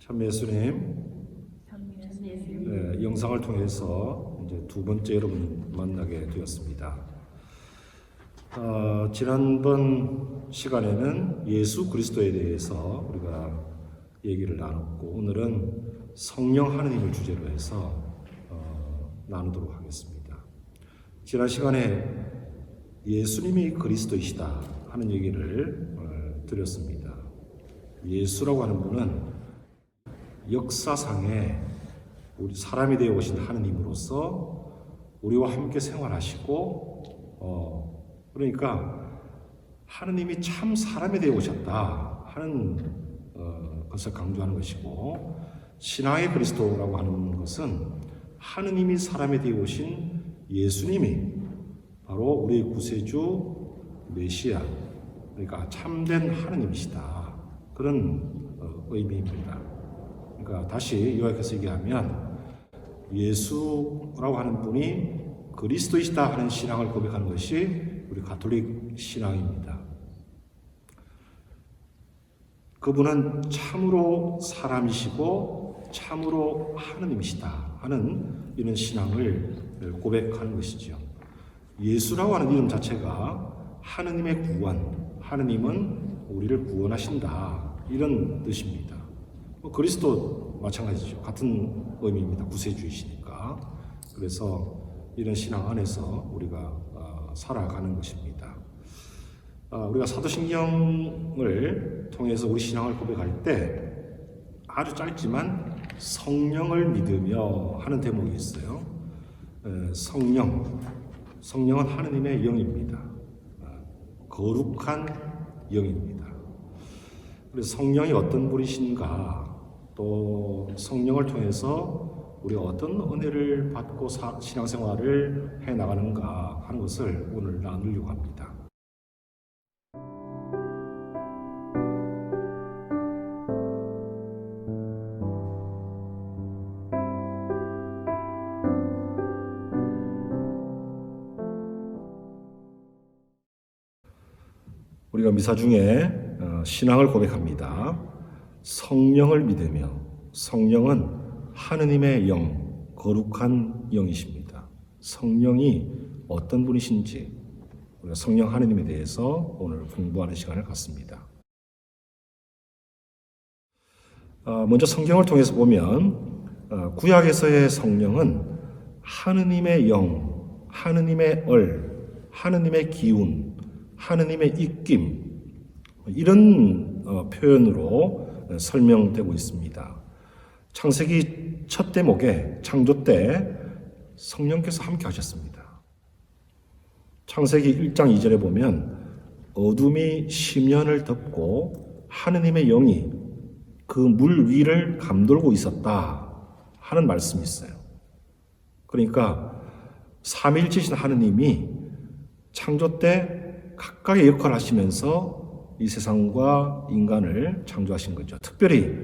참 예수님, 영상을 통해서 이제 두 번째 여러분 만나게 되었습니다. 지난번 시간에는 예수 그리스도에 대해서 우리가 얘기를 나눴고, 오늘은 성령 하느님을 주제로 해서 나누도록 하겠습니다. 지난 시간에 예수님이 그리스도이시다 하는 얘기를 드렸습니다. 예수라고 하는 분은 역사상에 우리 사람이 되어 오신 하느님으로서 우리와 함께 생활하시고, 그러니까 하느님이 참 사람이 되어 오셨다 하는 것을 강조하는 것이고, 신앙의 그리스도라고 하는 것은 하느님이 사람이 되어 오신 예수님이 바로 우리의 구세주 메시아, 그러니까 참된 하느님이시다, 그런 의미입니다. 그러니까 다시 요약해서 얘기하면 예수라고 하는 분이 그리스도이시다 하는 신앙을 고백하는 것이 우리 가톨릭 신앙입니다. 그분은 참으로 사람이시고 참으로 하느님이시다 하는 이런 신앙을 고백하는 것이죠. 예수라고 하는 이름 자체가 하느님의 구원, 하느님은 우리를 구원하신다, 이런 뜻입니다. 그리스도 마찬가지죠. 같은 의미입니다. 구세주이시니까. 그래서 이런 신앙 안에서 우리가 살아가는 것입니다. 우리가 사도신경을 통해서 우리 신앙을 고백할 때 아주 짧지만 성령을 믿으며 하는 대목이 있어요. 성령은 하느님의 영입니다. 거룩한 영입니다. 그래서 성령이 어떤 분이신가, 또 성령을 통해서 우리가 어떤 은혜를 받고 신앙생활을 해나가는가 하는 것을 오늘 나누려고 합니다. 우리가 미사 중에 신앙을 고백합니다. 성령을 믿으며, 성령은 하느님의 영, 거룩한 영이십니다. 성령이 어떤 분이신지 우리가 성령 하느님에 대해서 오늘 공부하는 시간을 갖습니다. 먼저 성경을 통해서 보면 구약에서의 성령은 하느님의 영, 하느님의 하느님의 기운, 하느님의 입김, 이런 표현으로 설명되고 있습니다. 창세기 첫 대목에 창조 때 성령께서 함께 하셨습니다. 창세기 1장 2절에 보면 어둠이 심연을 덮고 하느님의 영이 그 물 위를 감돌고 있었다 하는 말씀이 있어요. 그러니까 삼위일체이신 하느님이 창조 때 각각의 역할을 하시면서 이 세상과 인간을 창조하신 거죠. 특별히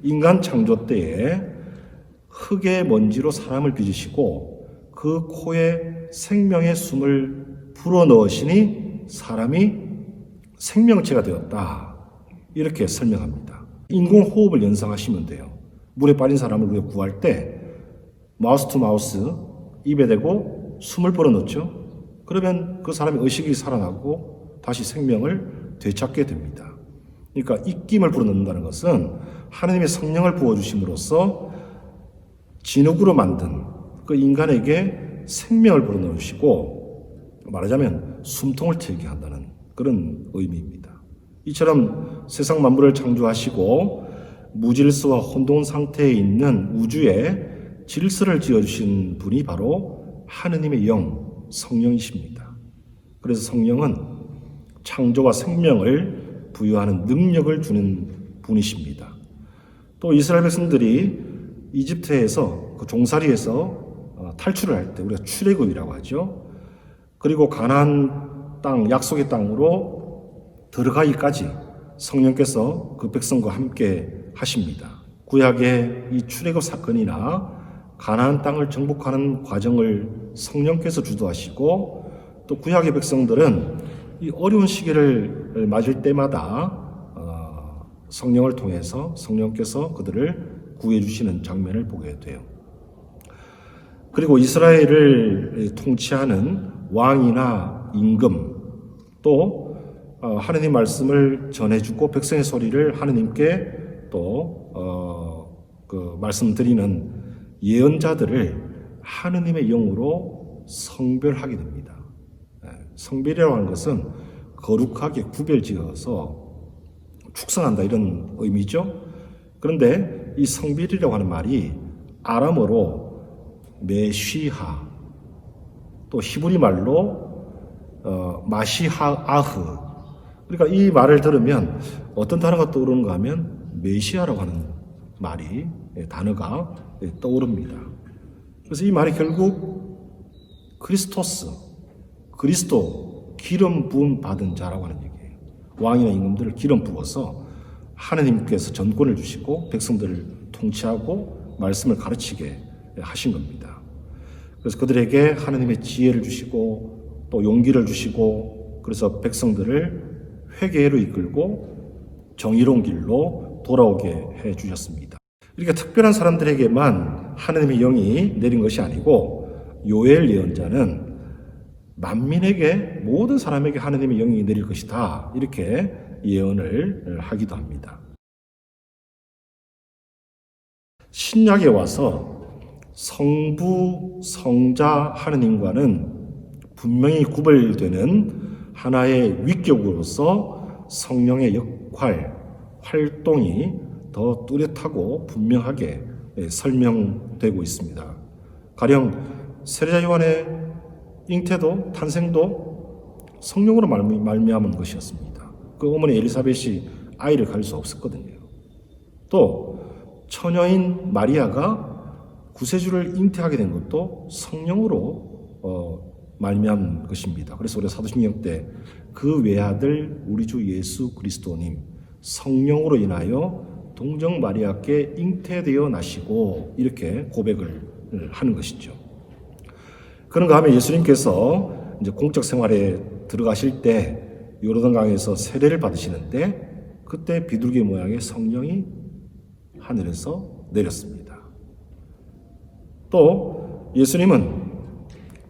인간 창조 때에 흙의 먼지로 사람을 빚으시고 그 코에 생명의 숨을 불어넣으시니 사람이 생명체가 되었다, 이렇게 설명합니다. 인공호흡을 연상하시면 돼요. 물에 빠진 사람을 우리가 구할 때 마우스 투 마우스 입에 대고 숨을 불어넣죠. 그러면 그 사람의 의식이 살아나고 다시 생명을 되찾게 됩니다. 그러니까 입김을 불어넣는다는 것은 하나님의 성령을 부어주심으로써 진흙으로 만든 그 인간에게 생명을 불어넣으시고, 말하자면 숨통을 트이게 한다는 그런 의미입니다. 이처럼 세상 만물을 창조하시고 무질서와 혼돈 상태에 있는 우주에 질서를 지어주신 분이 바로 하느님의 영, 성령이십니다. 그래서 성령은 창조와 생명을 부여하는 능력을 주는 분이십니다. 또 이스라엘 백성들이 이집트에서, 그 종살이에서 탈출을 할 때 우리가 출애굽이라고 하죠. 그리고 가나안 땅, 약속의 땅으로 들어가기까지 성령께서 그 백성과 함께 하십니다. 구약의 이 출애굽 사건이나 가나안 땅을 정복하는 과정을 성령께서 주도하시고, 또 구약의 백성들은 이 어려운 시기를 맞을 때마다 성령을 통해서 성령께서 그들을 구해 주시는 장면을 보게 돼요. 그리고 이스라엘을 통치하는 왕이나 임금 또 하느님 말씀을 전해주고 백성의 소리를 하느님께 또 그 말씀드리는 예언자들을 하느님의 영으로 성별하게 됩니다. 성별이라고 하는 것은 거룩하게 구별지어서 축성한다 이런 의미죠. 그런데 이 성별이라고 하는 말이 아람어로 메시하 또 히브리 말로 마시하아흐, 그러니까 이 말을 들으면 어떤 단어가 떠오르는가 하면 메시아라고 하는 말이 단어가 떠오릅니다. 그래서 이 말이 결국 크리스토스, 그리스도 기름 부음 받은 자라고 하는 얘기예요. 왕이나 임금들을 기름 부어서 하느님께서 전권을 주시고 백성들을 통치하고 말씀을 가르치게 하신 겁니다. 그래서 그들에게 하느님의 지혜를 주시고 또 용기를 주시고 그래서 백성들을 회개로 이끌고 정의로운 길로 돌아오게 해 주셨습니다. 이렇게 특별한 사람들에게만 하느님의 영이 내린 것이 아니고 요엘 예언자는 만민에게 모든 사람에게 하느님의 영이 내릴 것이다 이렇게 예언을 하기도 합니다. 신약에 와서 성부, 성자 하느님과는 분명히 구별되는 하나의 위격으로서 성령의 역할, 활동이 더 뚜렷하고 분명하게 설명되고 있습니다. 가령 세례자 요한의 잉태도 탄생도 성령으로 말미암은 것이었습니다. 그 어머니 엘리사벳이 아이를 가질 수 없었거든요. 또 처녀인 마리아가 구세주를 잉태하게 된 것도 성령으로 말미암은 것입니다. 그래서 우리 사도신경 때 그 외아들 우리 주 예수 그리스도님 성령으로 인하여 동정 마리아께 잉태되어 나시고 이렇게 고백을 하는 것이죠. 그런가 하면 예수님께서 이제 공적 생활에 들어가실 때 요르단강에서 세례를 받으시는데 그때 비둘기 모양의 성령이 하늘에서 내렸습니다. 또 예수님은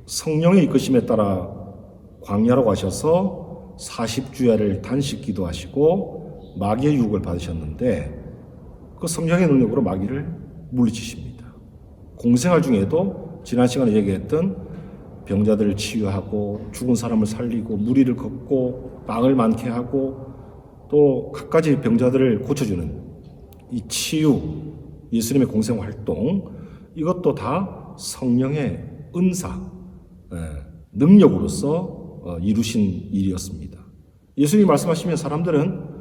성령의 이끄심에 따라 광야로 가셔서 40주야를 단식 기도하시고 마귀의 유혹을 받으셨는데 그 성령의 능력으로 마귀를 물리치십니다. 공생활 중에도 지난 시간에 얘기했던 병자들을 치유하고 죽은 사람을 살리고 무리를 걷고 빵을 많게 하고 또 갖가지 병자들을 고쳐주는 이 치유, 예수님의 공생활 활동 이것도 다 성령의 은사, 능력으로서 이루신 일이었습니다. 예수님이 말씀하시면 사람들은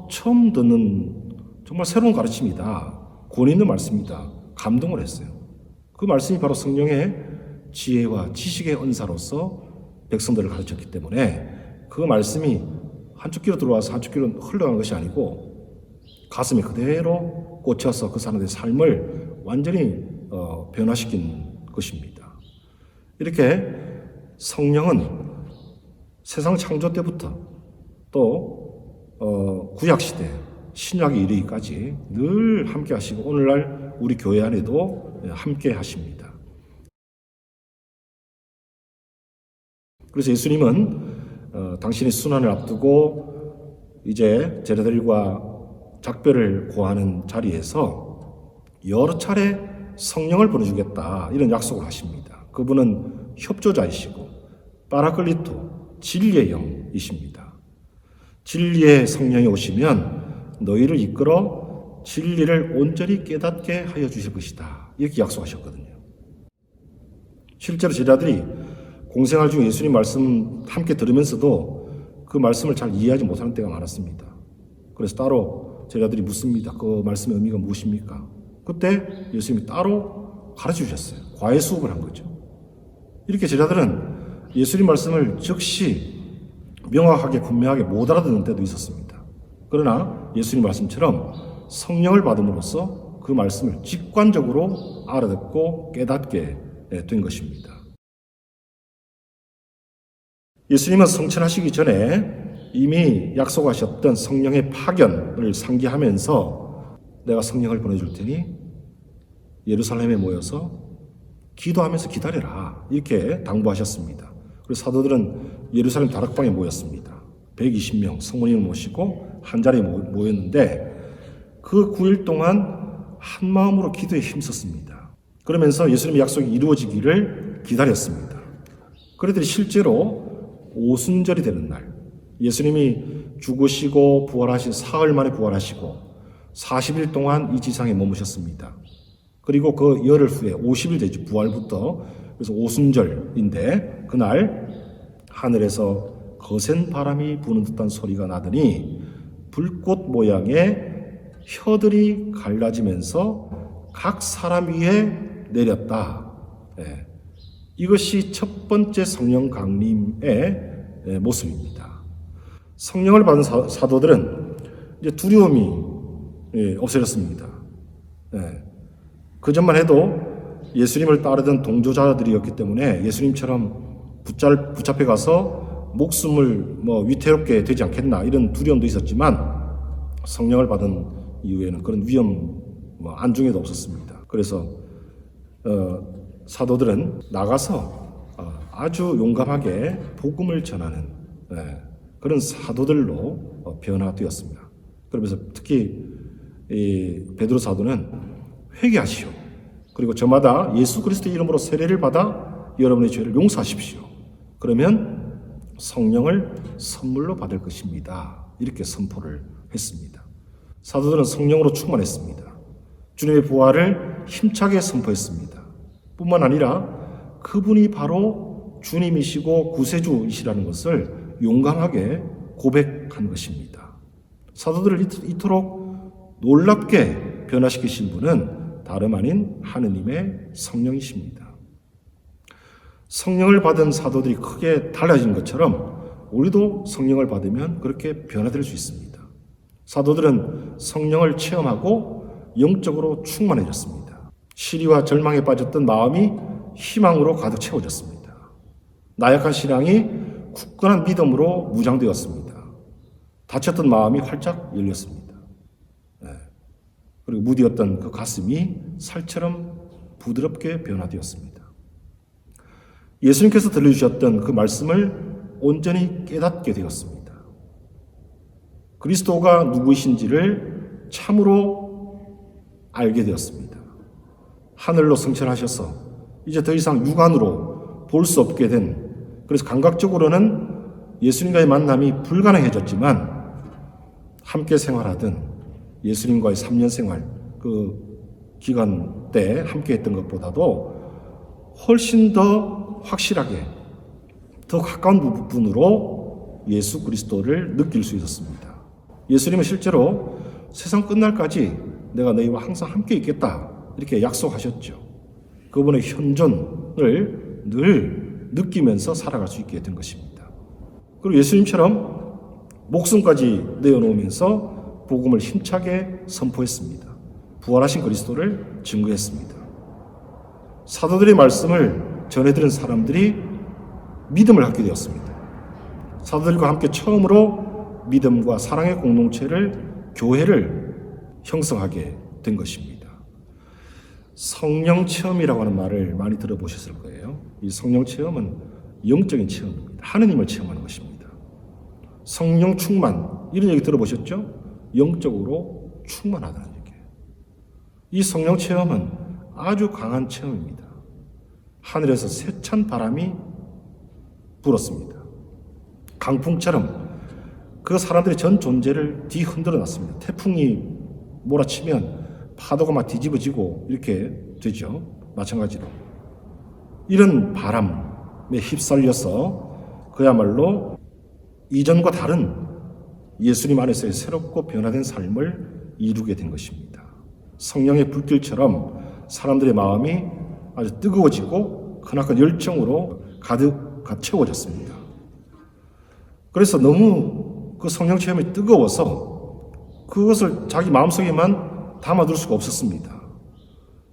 처음 듣는 정말 새로운 가르침이다. 권위 있는 말씀이다. 감동을 했어요. 그 말씀이 바로 성령의 지혜와 지식의 은사로서 백성들을 가르쳤기 때문에 그 말씀이 한쪽 귀로 들어와서 한쪽 귀로 흘러간 것이 아니고 가슴에 그대로 꽂혀서 그 사람들의 삶을 완전히 변화시킨 것입니다. 이렇게 성령은 세상 창조 때부터 또 구약시대, 신약에 이르기까지 늘 함께 하시고 오늘날 우리 교회 안에도 함께 하십니다. 그래서 예수님은 당신의 순환을 앞두고 이제 제자들과 작별을 고하는 자리에서 여러 차례 성령을 보내주겠다 이런 약속을 하십니다. 그분은 협조자이시고 파라클리토, 진리의 영이십니다. 진리의 성령이 오시면 너희를 이끌어 진리를 온전히 깨닫게 하여 주실 것이다. 이렇게 약속하셨거든요. 실제로 제자들이 공생활 중에 예수님 말씀 함께 들으면서도 그 말씀을 잘 이해하지 못하는 때가 많았습니다. 그래서 따로 제자들이 묻습니다. 그 말씀의 의미가 무엇입니까? 그때 예수님이 따로 가르쳐 주셨어요. 과외 수업을 한 거죠. 이렇게 제자들은 예수님 말씀을 즉시 명확하게 분명하게 못 알아듣는 때도 있었습니다. 그러나 예수님 말씀처럼 성령을 받음으로써 그 말씀을 직관적으로 알아듣고 깨닫게 된 것입니다. 예수님은 성천하시기 전에 이미 약속하셨던 성령의 파견을 상기하면서 내가 성령을 보내줄 테니 예루살렘에 모여서 기도하면서 기다려라 이렇게 당부하셨습니다. 그래서 사도들은 예루살렘 다락방에 모였습니다. 120명 성모님을 모시고 한 자리에 모였는데 그 9일 동안 한 마음으로 기도에 힘썼습니다. 그러면서 예수님의 약속이 이루어지기를 기다렸습니다. 그들이 실제로 오순절이 되는 날 예수님이 죽으시고 부활하신 사흘 만에 부활하시고 40일 동안 이 지상에 머무셨습니다. 그리고 그 열흘 후에 50일 되죠. 부활부터. 그래서 오순절인데 그날 하늘에서 거센 바람이 부는 듯한 소리가 나더니 불꽃 모양의 혀들이 갈라지면서 각 사람 위에 내렸다. 예. 이것이 첫 번째 성령 강림의 모습입니다. 성령을 받은 사도들은 이제 두려움이 없어졌습니다. 예. 그 전만 해도 예수님을 따르던 동조자들이었기 때문에 예수님처럼 붙잡혀 가서 목숨을 위태롭게 되지 않겠나 이런 두려움도 있었지만 성령을 받은 이후에는 그런 위험 안중에도 없었습니다. 그래서 사도들은 나가서 아주 용감하게 복음을 전하는 그런 사도들로 변화되었습니다. 그러면서 특히 이 베드로 사도는 회개하시오. 그리고 저마다 예수 그리스도의 이름으로 세례를 받아 여러분의 죄를 용서하십시오. 그러면 성령을 선물로 받을 것입니다. 이렇게 선포를 했습니다. 사도들은 성령으로 충만했습니다. 주님의 부활을 힘차게 선포했습니다. 뿐만 아니라 그분이 바로 주님이시고 구세주이시라는 것을 용감하게 고백한 것입니다. 사도들을 이토록 놀랍게 변화시키신 분은 다름 아닌 하느님의 성령이십니다. 성령을 받은 사도들이 크게 달라진 것처럼 우리도 성령을 받으면 그렇게 변화될 수 있습니다. 사도들은 성령을 체험하고 영적으로 충만해졌습니다. 시리와 절망에 빠졌던 마음이 희망으로 가득 채워졌습니다. 나약한 신앙이 굳건한 믿음으로 무장되었습니다. 다쳤던 마음이 활짝 열렸습니다. 그리고 무디었던 그 가슴이 살처럼 부드럽게 변화되었습니다. 예수님께서 들려주셨던 그 말씀을 온전히 깨닫게 되었습니다. 그리스도가 누구이신지를 참으로 알게 되었습니다. 하늘로 승천하셔서 이제 더 이상 육안으로 볼 수 없게 된, 그래서 감각적으로는 예수님과의 만남이 불가능해졌지만 함께 생활하던 예수님과의 3년 생활, 그 기간 때 함께 했던 것보다도 훨씬 더 확실하게, 더 가까운 부분으로 예수 그리스도를 느낄 수 있었습니다. 예수님은 실제로 세상 끝날까지 내가 너희와 항상 함께 있겠다 이렇게 약속하셨죠. 그분의 현존을 늘 느끼면서 살아갈 수 있게 된 것입니다. 그리고 예수님처럼 목숨까지 내어놓으면서 복음을 힘차게 선포했습니다. 부활하신 그리스도를 증거했습니다. 사도들의 말씀을 전해들은 사람들이 믿음을 갖게 되었습니다. 사도들과 함께 처음으로 믿음과 사랑의 공동체를, 교회를 형성하게 된 것입니다. 성령 체험이라고 하는 말을 많이 들어보셨을 거예요. 이 성령 체험은 영적인 체험입니다. 하느님을 체험하는 것입니다. 성령 충만, 이런 얘기 들어보셨죠? 영적으로 충만하다는 얘기예요. 이 성령 체험은 아주 강한 체험입니다. 하늘에서 세찬 바람이 불었습니다. 강풍처럼 그 사람들의 전 존재를 뒤흔들어 놨습니다. 태풍이 몰아치면 파도가 막 뒤집어지고 이렇게 되죠. 마찬가지로. 이런 바람에 휩쓸려서 그야말로 이전과 다른 예수님 안에서의 새롭고 변화된 삶을 이루게 된 것입니다. 성령의 불길처럼 사람들의 마음이 아주 뜨거워지고 크나큰 열정으로 가득 채워졌습니다. 그래서 너무 그 성령 체험이 뜨거워서 그것을 자기 마음속에만 담아둘 수가 없었습니다.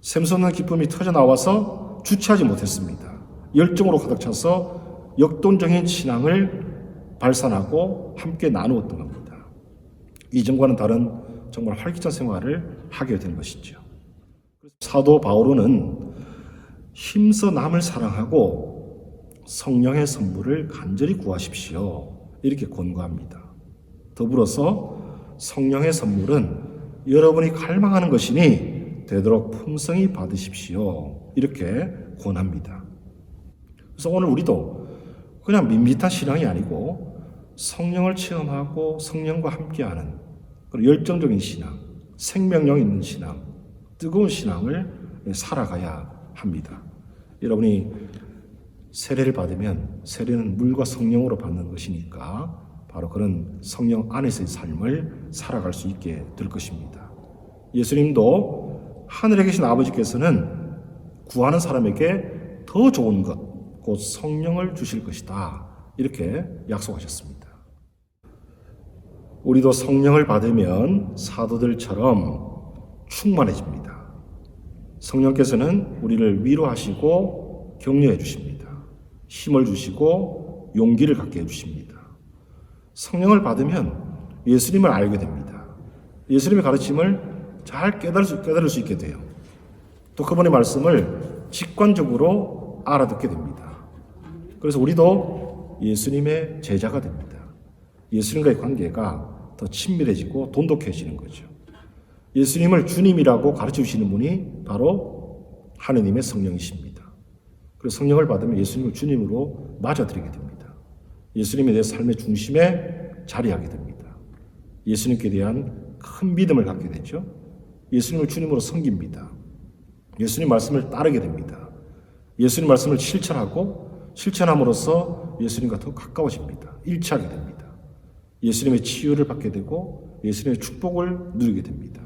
샘솟는 기쁨이 터져나와서 주체하지 못했습니다. 열정으로 가득 차서 역동적인 신앙을 발산하고 함께 나누었던 겁니다. 이전과는 다른 정말 활기찬 생활을 하게 된 것이죠. 사도 바오로는 힘써 남을 사랑하고 성령의 선물을 간절히 구하십시오. 이렇게 권고합니다. 더불어서 성령의 선물은 여러분이 갈망하는 것이니 되도록 풍성히 받으십시오. 이렇게 권합니다. 그래서 오늘 우리도 그냥 밋밋한 신앙이 아니고 성령을 체험하고 성령과 함께하는 그리고 열정적인 신앙, 생명력 있는 신앙, 뜨거운 신앙을 살아가야 합니다. 여러분이 세례를 받으면 세례는 물과 성령으로 받는 것이니까 바로 그런 성령 안에서의 삶을 살아갈 수 있게 될 것입니다. 예수님도 하늘에 계신 아버지께서는 구하는 사람에게 더 좋은 것, 곧 성령을 주실 것이다. 이렇게 약속하셨습니다. 우리도 성령을 받으면 사도들처럼 충만해집니다. 성령께서는 우리를 위로하시고 격려해 주십니다. 힘을 주시고 용기를 갖게 해 주십니다. 성령을 받으면 예수님을 알게 됩니다. 예수님의 가르침을 잘 깨달을 수 있게 돼요. 또 그분의 말씀을 직관적으로 알아듣게 됩니다. 그래서 우리도 예수님의 제자가 됩니다. 예수님과의 관계가 더 친밀해지고 돈독해지는 거죠. 예수님을 주님이라고 가르쳐 주시는 분이 바로 하느님의 성령이십니다. 그래서 성령을 받으면 예수님을 주님으로 맞아들이게 됩니다. 예수님에 대해 삶의 중심에 자리하게 됩니다. 예수님께 대한 큰 믿음을 갖게 되죠. 예수님을 주님으로 섬깁니다. 예수님 말씀을 따르게 됩니다. 예수님 말씀을 실천하고 실천함으로써 예수님과 더 가까워집니다. 일치하게 됩니다. 예수님의 치유를 받게 되고 예수님의 축복을 누리게 됩니다.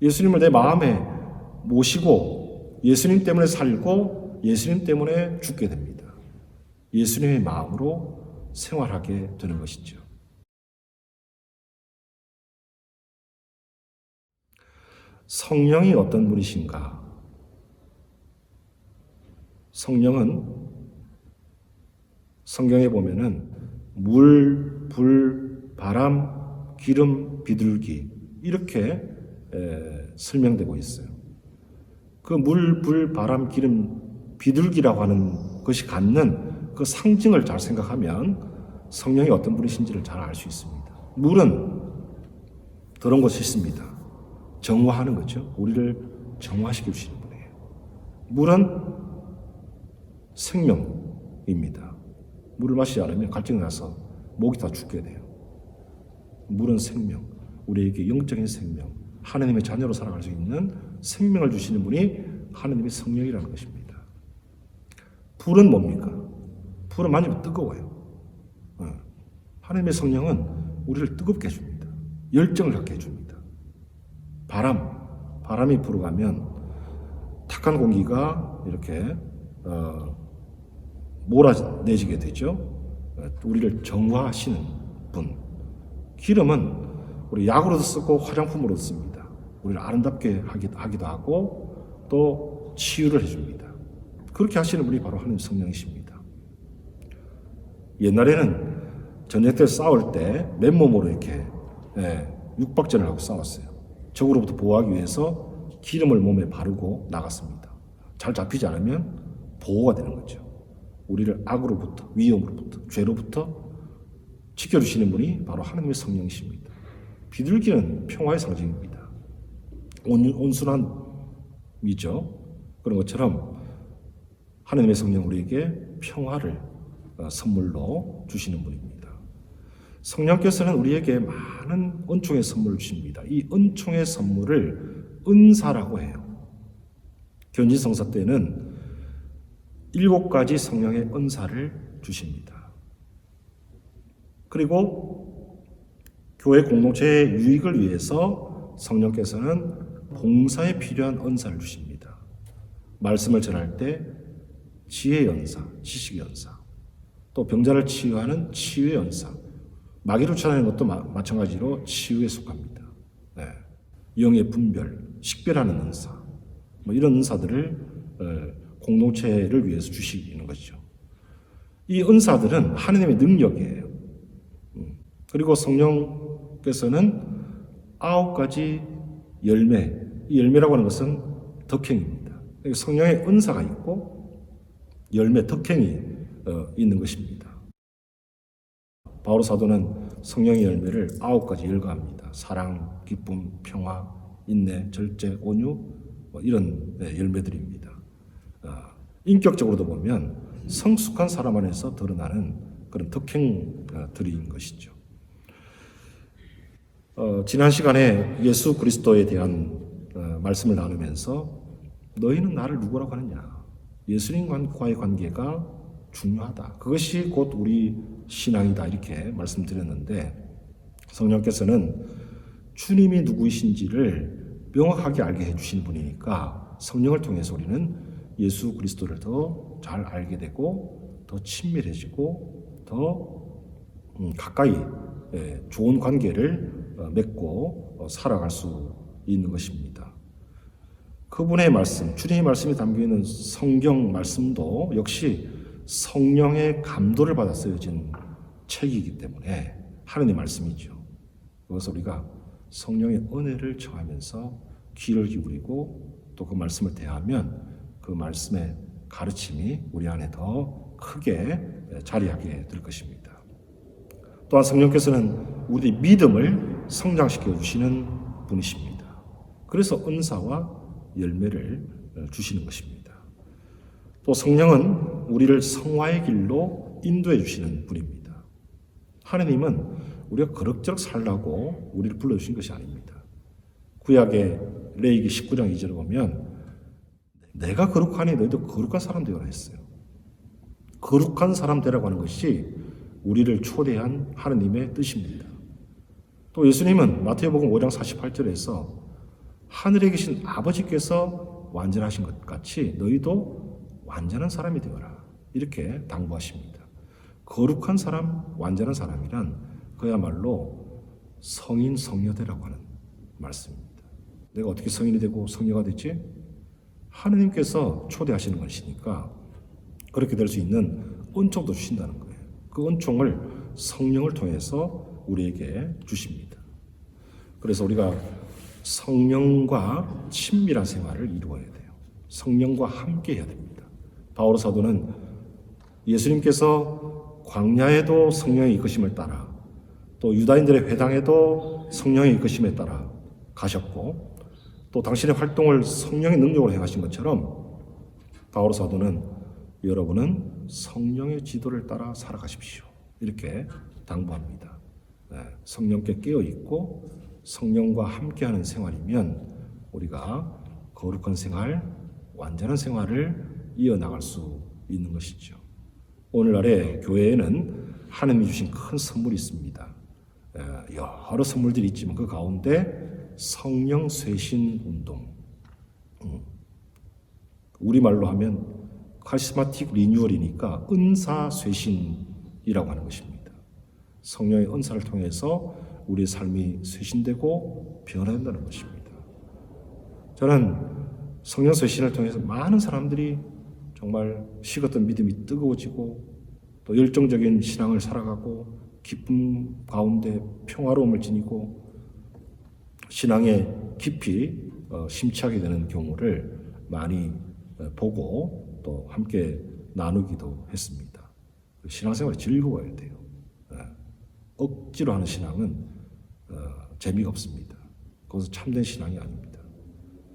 예수님을 내 마음에 모시고 예수님 때문에 살고 예수님 때문에 죽게 됩니다. 예수님의 마음으로 생활하게 되는 것이죠. 성령이 어떤 분이신가? 성령은 성경에 보면은 물, 불, 바람, 기름, 비둘기 이렇게 설명되고 있어요. 그 물, 불, 바람, 기름, 비둘기라고 하는 것이 갖는 그 상징을 잘 생각하면 성령이 어떤 분이신지를 잘 알 수 있습니다. 물은 더러운 것이 있습니다. 정화하는 거죠. 우리를 정화시켜 주시는 분이에요. 물은 생명입니다. 물을 마시지 않으면 갈증이 나서 목이 다 죽게 돼요. 물은 생명, 우리에게 영적인 생명, 하나님의 자녀로 살아갈 수 있는 생명을 주시는 분이 하나님의 성령이라는 것입니다. 불은 뭡니까? 불은 만지면 뜨거워요. 하나님의 성령은 우리를 뜨겁게 해줍니다. 열정을 갖게 해줍니다. 바람이 불어가면 탁한 공기가 이렇게 몰아내지게 되죠. 우리를 정화하시는 분. 기름은 우리 약으로도 쓰고 화장품으로도 씁니다. 우리를 아름답게 하기도 하고 또 치유를 해줍니다. 그렇게 하시는 분이 바로 하나님 성령이십니다. 옛날에는 전쟁 때 싸울 때 맨몸으로 이렇게 육박전을 하고 싸웠어요. 적으로부터 보호하기 위해서 기름을 몸에 바르고 나갔습니다. 잘 잡히지 않으면 보호가 되는 거죠. 우리를 악으로부터, 위험으로부터, 죄로부터 지켜주시는 분이 바로 하나님의 성령이십니다. 비둘기는 평화의 상징입니다. 온순함이죠. 그런 것처럼 하나님의 성령 우리에게 평화를 선물로 주시는 분입니다. 성령께서는 우리에게 많은 은총의 선물을 주십니다. 이 은총의 선물을 은사라고 해요. 견진성사 때는 7가지 성령의 은사를 주십니다. 그리고 교회 공동체의 유익을 위해서 성령께서는 봉사에 필요한 은사를 주십니다. 말씀을 전할 때 지혜의 은사, 지식의 은사, 또 병자를 치유하는 치유의 은사, 마귀를 쫓아내는 것도 마찬가지로 치유에 속합니다. 영의 분별, 식별하는 은사, 이런 은사들을 공동체를 위해서 주시는 것이죠. 이 은사들은 하나님의 능력이에요. 그리고 성령께서는 9가지 열매, 이 열매라고 하는 것은 덕행입니다. 성령의 은사가 있고 열매, 덕행이 있는 것입니다. 바오로 사도는 성령의 열매를 9가지 열거합니다. 사랑, 기쁨, 평화, 인내, 절제, 온유, 이런 열매들입니다. 인격적으로도 보면 성숙한 사람 안에서 드러나는 그런 덕행들인 것이죠. 지난 시간에 예수 그리스도에 대한 말씀을 나누면서 너희는 나를 누구라고 하느냐? 예수님과의 관계가 중요하다. 그것이 곧 우리 신앙이다. 이렇게 말씀드렸는데 성령께서는 주님이 누구이신지를 명확하게 알게 해주신 분이니까 성령을 통해서 우리는 예수 그리스도를 더 잘 알게 되고 더 친밀해지고 더 가까이 좋은 관계를 맺고 살아갈 수 있는 것입니다. 그분의 말씀, 주님의 말씀이 담겨있는 성경 말씀도 역시 성령의 감도를 받아 쓰여진 책이기 때문에 하나님의 말씀이죠. 그래서 우리가 성령의 은혜를 청하면서 귀를 기울이고 또 그 말씀을 대하면 그 말씀의 가르침이 우리 안에 더 크게 자리하게 될 것입니다. 또한 성령께서는 우리의 믿음을 성장시켜 주시는 분이십니다. 그래서 은사와 열매를 주시는 것입니다. 또 성령은 우리를 성화의 길로 인도해 주시는 분입니다. 하느님은 우리가 그럭저럭 살라고 우리를 불러주신 것이 아닙니다. 구약의 레위기 19장 2절을 보면 내가 거룩하니 너희도 거룩한 사람 되어라 했어요. 거룩한 사람 되라고 하는 것이 우리를 초대한 하느님의 뜻입니다. 또 예수님은 마태복음 5장 48절에서 하늘에 계신 아버지께서 완전하신 것 같이 너희도 완전한 사람이 되어라 이렇게 당부하십니다. 거룩한 사람, 완전한 사람이란 그야말로 성인 성녀되라고 하는 말씀입니다. 내가 어떻게 성인이 되고 성녀가 되지? 하느님께서 초대하시는 것이니까 그렇게 될 수 있는 은총도 주신다는 거예요. 그 은총을 성령을 통해서 우리에게 주십니다. 그래서 우리가 성령과 친밀한 생활을 이루어야 돼요. 성령과 함께 해야 됩니다. 바오로 사도는 예수님께서 광야에도 성령의 이끄심을 따라 또 유다인들의 회당에도 성령의 이끄심에 따라 가셨고 또 당신의 활동을 성령의 능력으로 행하신 것처럼 바오로 사도는 여러분은 성령의 지도를 따라 살아가십시오. 이렇게 당부합니다. 성령께 깨어있고 성령과 함께하는 생활이면 우리가 거룩한 생활, 완전한 생활을 이어나갈 수 있는 것이죠. 오늘날의 교회에는 하나님이 주신 큰 선물이 있습니다. 여러 선물들이 있지만 그 가운데 성령 쇄신 운동, 우리말로 하면 카리스마틱 리뉴얼이니까 은사 쇄신이라고 하는 것입니다. 성령의 은사를 통해서 우리의 삶이 쇄신되고 변화된다는 것입니다. 저는 성령 쇄신을 통해서 많은 사람들이 정말 식었던 믿음이 뜨거워지고 또 열정적인 신앙을 살아가고 기쁨 가운데 평화로움을 지니고 신앙에 깊이 심취하게 되는 경우를 많이 보고 또 함께 나누기도 했습니다. 신앙생활이 즐거워야 돼요. 억지로 하는 신앙은 재미가 없습니다. 그것은 참된 신앙이 아닙니다.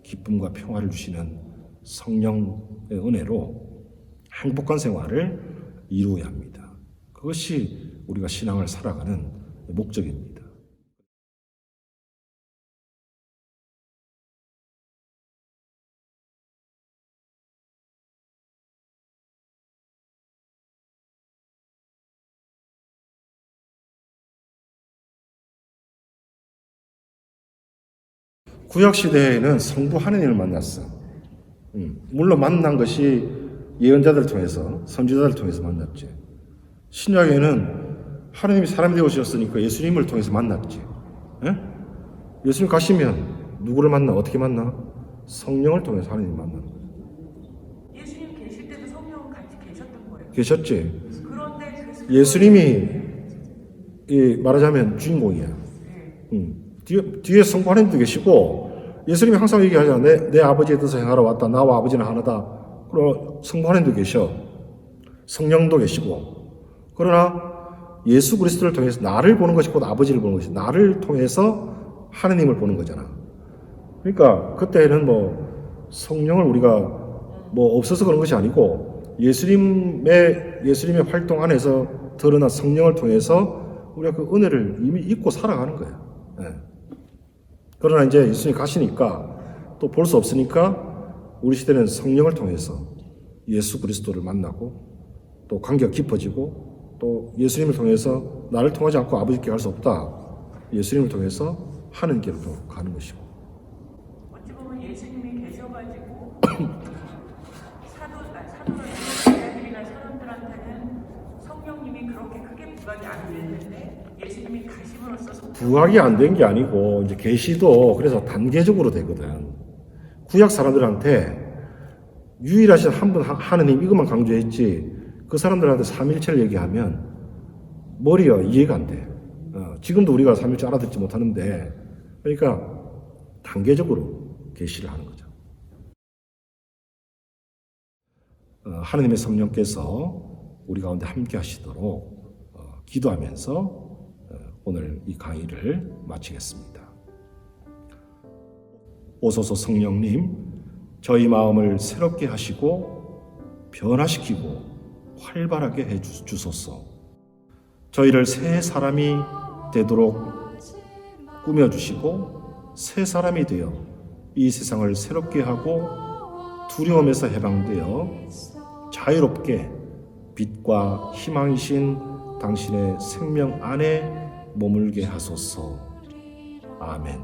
기쁨과 평화를 주시는 성령의 은혜로 행복한 생활을 이루어야 합니다. 그것이 우리가 신앙을 살아가는 목적입니다. 구약시대에는 성부 하느님을 만났어. 물론 만난 것이 예언자들을 통해서, 선지자들을 통해서 만났지. 신약에는 하느님이 사람이 되어주셨으니까 예수님을 통해서 만났지. 예수님 가시면 누구를 만나? 어떻게 만나? 성령을 통해서 하느님을 만나는 거예요. 예수님 계실 때도 성령은 같이 계셨던 거예요. 계셨지. 그런데 예수님이 말하자면 주인공이야. 뒤에 성부 하나님도 계시고 예수님이 항상 얘기하잖아요. 내 아버지의 뜻을 행하러 왔다. 나와 아버지는 하나다. 그리고 성부 하나님도 계셔. 성령도 계시고. 그러나 예수 그리스도를 통해서 나를 보는 것이 곧 아버지를 보는 것이 나를 통해서 하느님을 보는 거잖아. 그러니까 그때는 뭐 성령을 우리가 뭐 없어서 그런 것이 아니고 예수님의 활동 안에서 드러난 성령을 통해서 우리가 그 은혜를 이미 잊고 살아가는 거예요. 네. 그러나 이제 예수님 가시니까 또 볼 수 없으니까 우리 시대는 성령을 통해서 예수 그리스도를 만나고 또 관계가 깊어지고 또 예수님을 통해서 나를 통하지 않고 아버지께 갈 수 없다. 예수님을 통해서 하는 길로 가는 것이고. 어찌 보면 예수님이 계셔가지고 사도들이나 사람들한테는 성령님이 그렇게 크게 부각이 안 됐는데 예수님이 가심으로써 부각이 안 된 게 아니고 이제 계시도 그래서 단계적으로 되거든. 구약 사람들한테 유일하신 한 분 하느님 이것만 강조했지 그 사람들한테 삼일체를 얘기하면 머리가 이해가 안 돼. 지금도 우리가 삼일체 알아듣지 못하는데 그러니까 단계적으로 계시를 하는 거죠. 하느님의 성령께서 우리 가운데 함께 하시도록 기도하면서 오늘 이 강의를 마치겠습니다. 오소서 성령님, 저희 마음을 새롭게 하시고 변화시키고 활발하게 해주소서. 저희를 새 사람이 되도록 꾸며주시고 새 사람이 되어 이 세상을 새롭게 하고 두려움에서 해방되어 자유롭게 빛과 희망이신 당신의 생명 안에 머물게 하소서. 아멘.